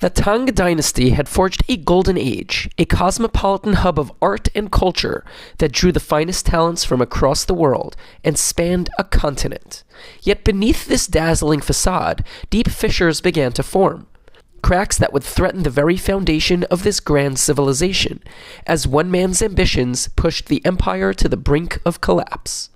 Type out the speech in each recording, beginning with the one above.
The Tang Dynasty had forged a golden age, a cosmopolitan hub of art and culture that drew the finest talents from across the world and spanned a continent. Yet beneath this dazzling facade, deep fissures began to form, cracks that would threaten the very foundation of this grand civilization, as one man's ambitions pushed the empire to the brink of collapse.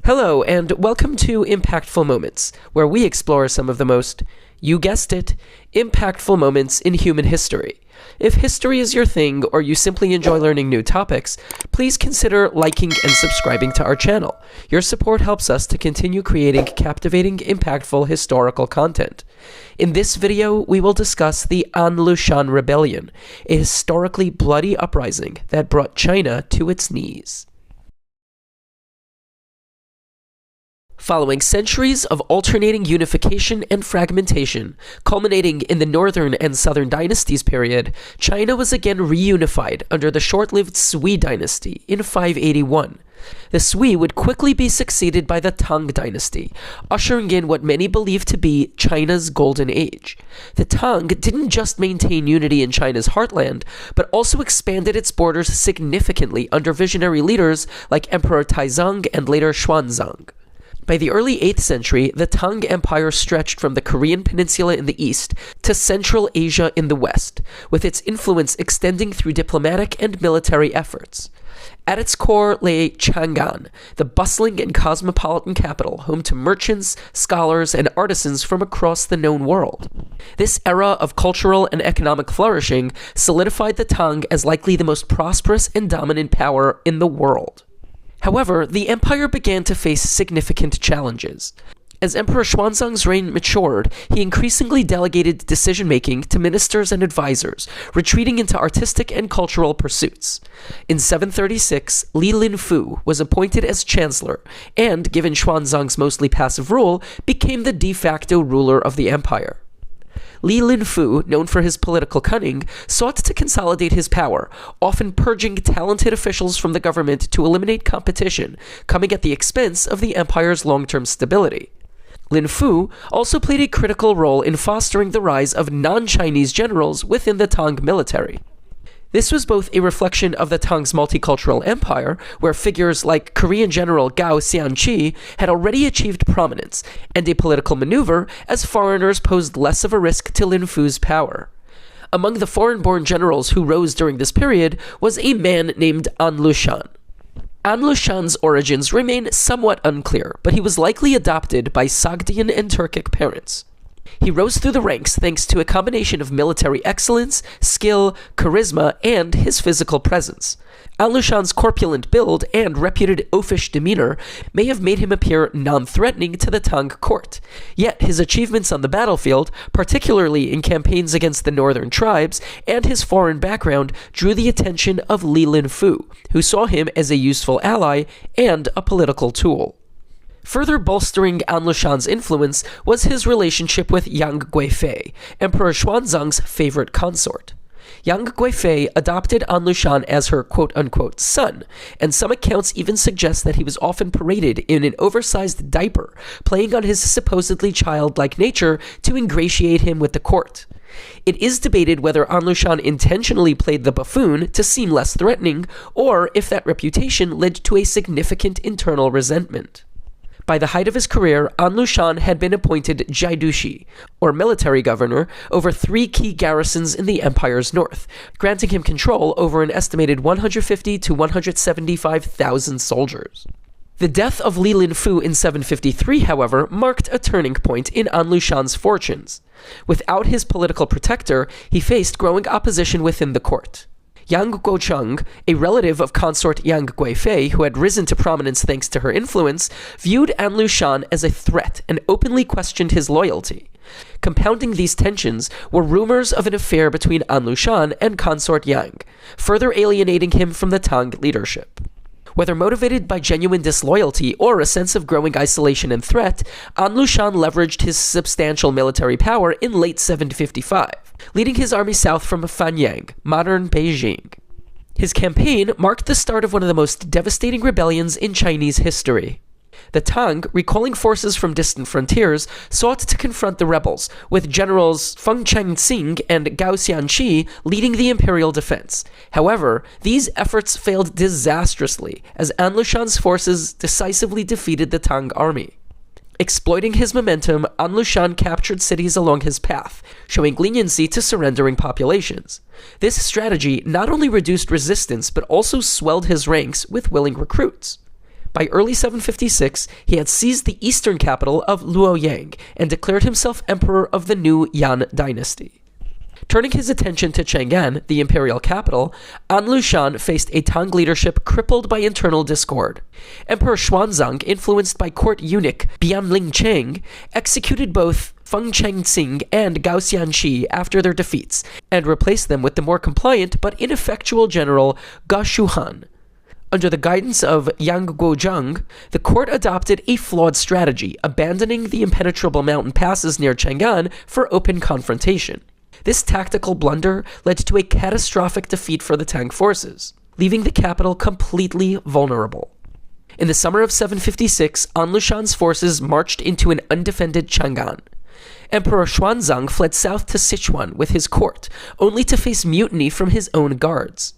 Hello, and welcome to Impactful Moments, where we explore some of the most, you guessed it, impactful moments in human history. If history is your thing, or you simply enjoy learning new topics, please consider liking and subscribing to our channel. Your support helps us to continue creating captivating, impactful historical content. In this video, we will discuss the An Lushan Rebellion, a historically bloody uprising that brought China to its knees. Following centuries of alternating unification and fragmentation, culminating in the Northern and Southern Dynasties period, China was again reunified under the short-lived Sui dynasty in 581. The Sui would quickly be succeeded by the Tang Dynasty, ushering in what many believe to be China's golden age. The Tang didn't just maintain unity in China's heartland, but also expanded its borders significantly under visionary leaders like Emperor Taizong and later Xuanzang. By the early 8th century, the Tang Empire stretched from the Korean peninsula in the east to Central Asia in the west, with its influence extending through diplomatic and military efforts. At its core lay Chang'an, the bustling and cosmopolitan capital home to merchants, scholars, and artisans from across the known world. This era of cultural and economic flourishing solidified the Tang as likely the most prosperous and dominant power in the world. However, the empire began to face significant challenges. As Emperor Xuanzang's reign matured, he increasingly delegated decision-making to ministers and advisors, retreating into artistic and cultural pursuits. In 736, Li Linfu was appointed as chancellor, and, given Xuanzang's mostly passive rule, became the de facto ruler of the empire. Li Linfu, known for his political cunning, sought to consolidate his power, often purging talented officials from the government to eliminate competition, coming at the expense of the empire's long-term stability. Linfu also played a critical role in fostering the rise of non-Chinese generals within the Tang military. This was both a reflection of the Tang's multicultural empire, where figures like Korean general Gao Xianqi had already achieved prominence, and a political maneuver as foreigners posed less of a risk to Linfu's power. Among the foreign-born generals who rose during this period was a man named An Lushan. An Lushan's origins remain somewhat unclear, but he was likely adopted by Sogdian and Turkic parents. He rose through the ranks thanks to a combination of military excellence, skill, charisma, and his physical presence. An Lushan's corpulent build and reputed oafish demeanor may have made him appear non-threatening to the Tang court. Yet his achievements on the battlefield, particularly in campaigns against the northern tribes, and his foreign background drew the attention of Li Linfu, who saw him as a useful ally and a political tool. Further bolstering An Lushan's influence was his relationship with Yang Guifei, Emperor Xuanzang's favorite consort. Yang Guifei adopted An Lushan as her quote-unquote son, and some accounts even suggest that he was often paraded in an oversized diaper, playing on his supposedly childlike nature to ingratiate him with the court. It is debated whether An Lushan intentionally played the buffoon to seem less threatening, or if that reputation led to a significant internal resentment. By the height of his career, An Lushan had been appointed Jaidushi, or military governor, over 3 key garrisons in the empire's north, granting him control over an estimated 150 to 175,000 soldiers. The death of Li Linfu in 753, however, marked a turning point in An Lushan's fortunes. Without his political protector, he faced growing opposition within the court. Yang Guocheng, a relative of consort Yang Guifei who had risen to prominence thanks to her influence, viewed An Lushan as a threat and openly questioned his loyalty. Compounding these tensions were rumors of an affair between An Lushan and consort Yang, further alienating him from the Tang leadership. Whether motivated by genuine disloyalty or a sense of growing isolation and threat, An Lushan leveraged his substantial military power in late 755, leading his army south from Fanyang, modern Beijing. His campaign marked the start of one of the most devastating rebellions in Chinese history. The Tang, recalling forces from distant frontiers, sought to confront the rebels, with generals Feng Changxing and Gao Xianqi leading the imperial defense. However, these efforts failed disastrously, as An Lushan's forces decisively defeated the Tang army. Exploiting his momentum, An Lushan captured cities along his path, showing leniency to surrendering populations. This strategy not only reduced resistance, but also swelled his ranks with willing recruits. By early 756, he had seized the eastern capital of Luoyang and declared himself emperor of the new An Dynasty. Turning his attention to Chang'an, the imperial capital, An Lushan faced a Tang leadership crippled by internal discord. Emperor Xuanzang, influenced by court eunuch Bianling Cheng, executed both Feng Changxing and Gao Xianqi after their defeats, and replaced them with the more compliant but ineffectual general Ge Shuhan. Under the guidance of Yang Guozhang, the court adopted a flawed strategy, abandoning the impenetrable mountain passes near Chang'an for open confrontation. This tactical blunder led to a catastrophic defeat for the Tang forces, leaving the capital completely vulnerable. In the summer of 756, An Lushan's forces marched into an undefended Chang'an. Emperor Xuanzang fled south to Sichuan with his court, only to face mutiny from his own guards.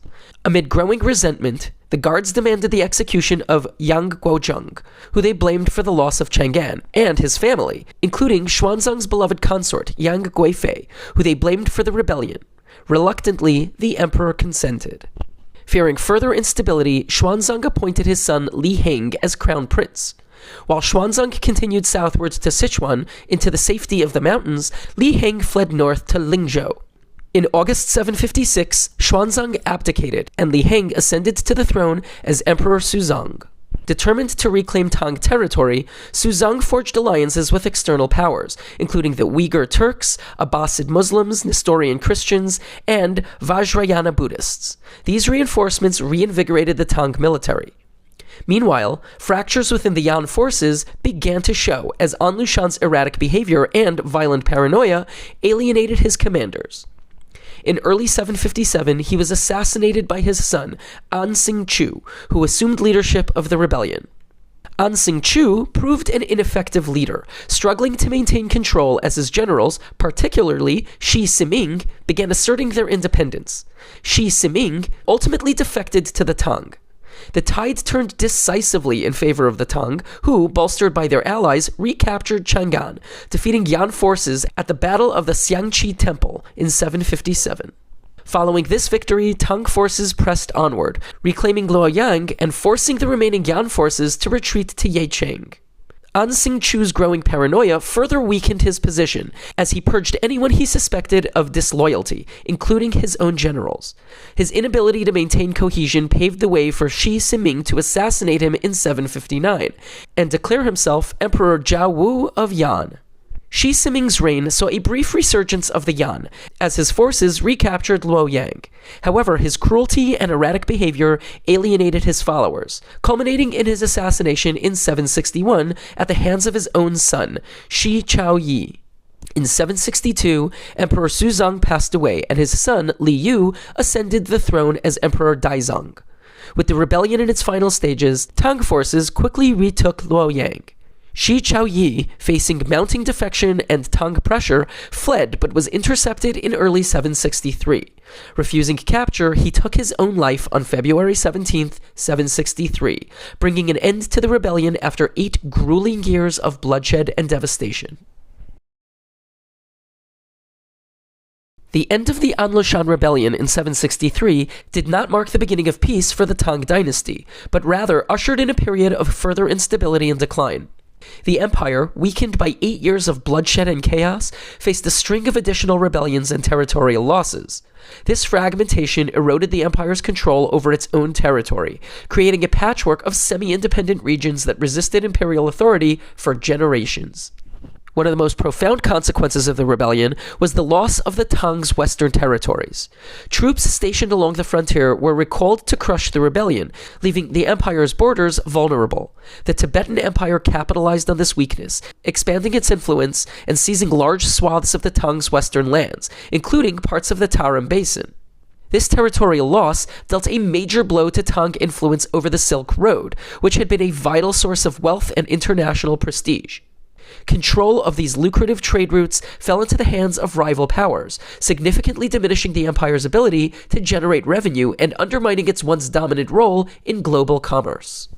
Amid growing resentment, the guards demanded the execution of Yang Guozhang, who they blamed for the loss of Chang'an, and his family, including Xuanzang's beloved consort, Yang Guifei, who they blamed for the rebellion. Reluctantly, the emperor consented. Fearing further instability, Xuanzang appointed his son Li Heng as crown prince. While Xuanzang continued southwards to Sichuan, into the safety of the mountains, Li Heng fled north to Lingzhou. In August 756, Xuanzang abdicated, and Li Heng ascended to the throne as Emperor Suzong. Determined to reclaim Tang territory, Suzong forged alliances with external powers, including the Uyghur Turks, Abbasid Muslims, Nestorian Christians, and Vajrayana Buddhists. These reinforcements reinvigorated the Tang military. Meanwhile, fractures within the Yan forces began to show as An Lushan's erratic behavior and violent paranoia alienated his commanders. In early 757, he was assassinated by his son, An Xingqiu, who assumed leadership of the rebellion. An Xingqiu proved an ineffective leader, struggling to maintain control as his generals, particularly Shi Siming, began asserting their independence. Shi Siming ultimately defected to the Tang. The tide turned decisively in favor of the Tang, who, bolstered by their allies, recaptured Chang'an, defeating Yan forces at the Battle of the Xiangqi Temple in 757. Following this victory, Tang forces pressed onward, reclaiming Luoyang and forcing the remaining Yan forces to retreat to Yecheng. An Xingqiu's growing paranoia further weakened his position, as he purged anyone he suspected of disloyalty, including his own generals. His inability to maintain cohesion paved the way for Shi Siming to assassinate him in 759, and declare himself Emperor Jiao Wu of Yan. Shi Siming's reign saw a brief resurgence of the Yan, as his forces recaptured Luoyang. However, his cruelty and erratic behavior alienated his followers, culminating in his assassination in 761 at the hands of his own son, Shi Chaoyi. In 762, Emperor Suzong passed away, and his son, Li Yu, ascended the throne as Emperor Daizong. With the rebellion in its final stages, Tang forces quickly retook Luoyang. Shi Chaoyi, facing mounting defection and Tang pressure, fled but was intercepted in early 763. Refusing capture, he took his own life on February 17, 763, bringing an end to the rebellion after 8 grueling years of bloodshed and devastation. The end of the An Lushan Rebellion in 763 did not mark the beginning of peace for the Tang Dynasty, but rather ushered in a period of further instability and decline. The empire, weakened by 8 years of bloodshed and chaos, faced a string of additional rebellions and territorial losses. This fragmentation eroded the empire's control over its own territory, creating a patchwork of semi-independent regions that resisted imperial authority for generations. One of the most profound consequences of the rebellion was the loss of the Tang's western territories. Troops stationed along the frontier were recalled to crush the rebellion, leaving the empire's borders vulnerable. The Tibetan Empire capitalized on this weakness, expanding its influence and seizing large swaths of the Tang's western lands, including parts of the Tarim Basin. This territorial loss dealt a major blow to Tang influence over the Silk Road, which had been a vital source of wealth and international prestige. Control of these lucrative trade routes fell into the hands of rival powers, significantly diminishing the empire's ability to generate revenue and undermining its once dominant role in global commerce.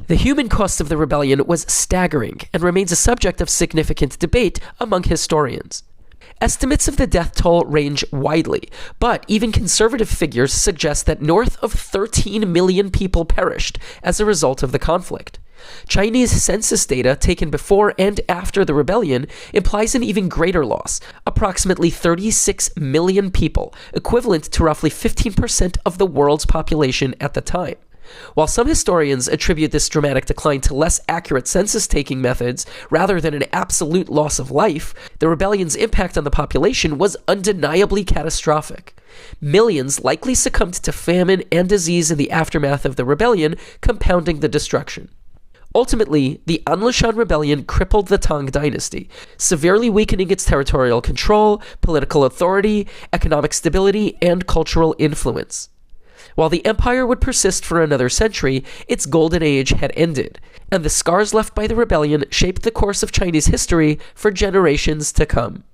The human cost of the rebellion was staggering and remains a subject of significant debate among historians. Estimates of the death toll range widely, but even conservative figures suggest that north of 13 million people perished as a result of the conflict. Chinese census data taken before and after the rebellion implies an even greater loss, approximately 36 million people, equivalent to roughly 15% of the world's population at the time. While some historians attribute this dramatic decline to less accurate census-taking methods rather than an absolute loss of life, the rebellion's impact on the population was undeniably catastrophic. Millions likely succumbed to famine and disease in the aftermath of the rebellion, compounding the destruction. Ultimately, the An Lushan Rebellion crippled the Tang Dynasty, severely weakening its territorial control, political authority, economic stability, and cultural influence. While the empire would persist for another century, its golden age had ended, and the scars left by the rebellion shaped the course of Chinese history for generations to come.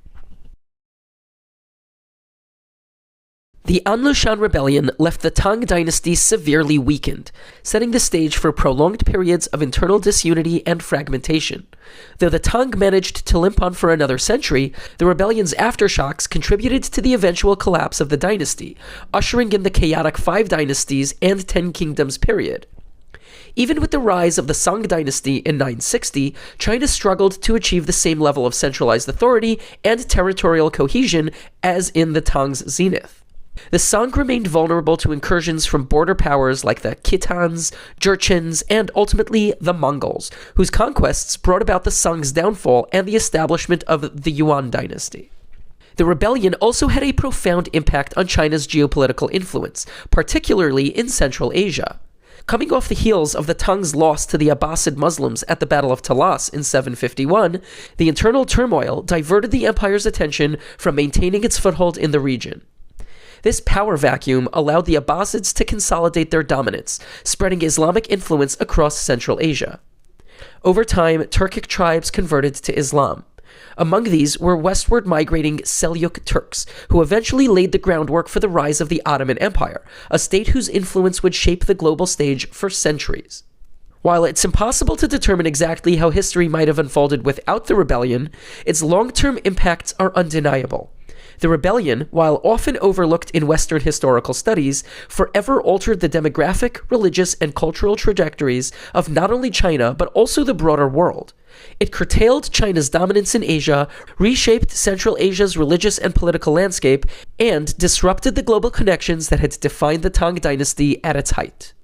The An Lushan Rebellion left the Tang Dynasty severely weakened, setting the stage for prolonged periods of internal disunity and fragmentation. Though the Tang managed to limp on for another century, the rebellion's aftershocks contributed to the eventual collapse of the dynasty, ushering in the chaotic Five Dynasties and Ten Kingdoms period. Even with the rise of the Song Dynasty in 960, China struggled to achieve the same level of centralized authority and territorial cohesion as in the Tang's zenith. The Song remained vulnerable to incursions from border powers like the Khitans, Jurchens, and ultimately the Mongols, whose conquests brought about the Song's downfall and the establishment of the Yuan dynasty. The rebellion also had a profound impact on China's geopolitical influence, particularly in Central Asia. Coming off the heels of the Tang's loss to the Abbasid Muslims at the Battle of Talas in 751, the internal turmoil diverted the empire's attention from maintaining its foothold in the region. This power vacuum allowed the Abbasids to consolidate their dominance, spreading Islamic influence across Central Asia. Over time, Turkic tribes converted to Islam. Among these were westward migrating Seljuk Turks, who eventually laid the groundwork for the rise of the Ottoman Empire, a state whose influence would shape the global stage for centuries. While it's impossible to determine exactly how history might have unfolded without the rebellion, its long-term impacts are undeniable. The rebellion, while often overlooked in Western historical studies, forever altered the demographic, religious, and cultural trajectories of not only China, but also the broader world. It curtailed China's dominance in Asia, reshaped Central Asia's religious and political landscape, and disrupted the global connections that had defined the Tang Dynasty at its height.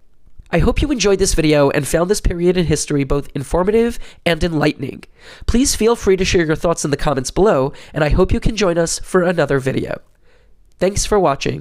I hope you enjoyed this video and found this period in history both informative and enlightening. Please feel free to share your thoughts in the comments below, and I hope you can join us for another video. Thanks for watching.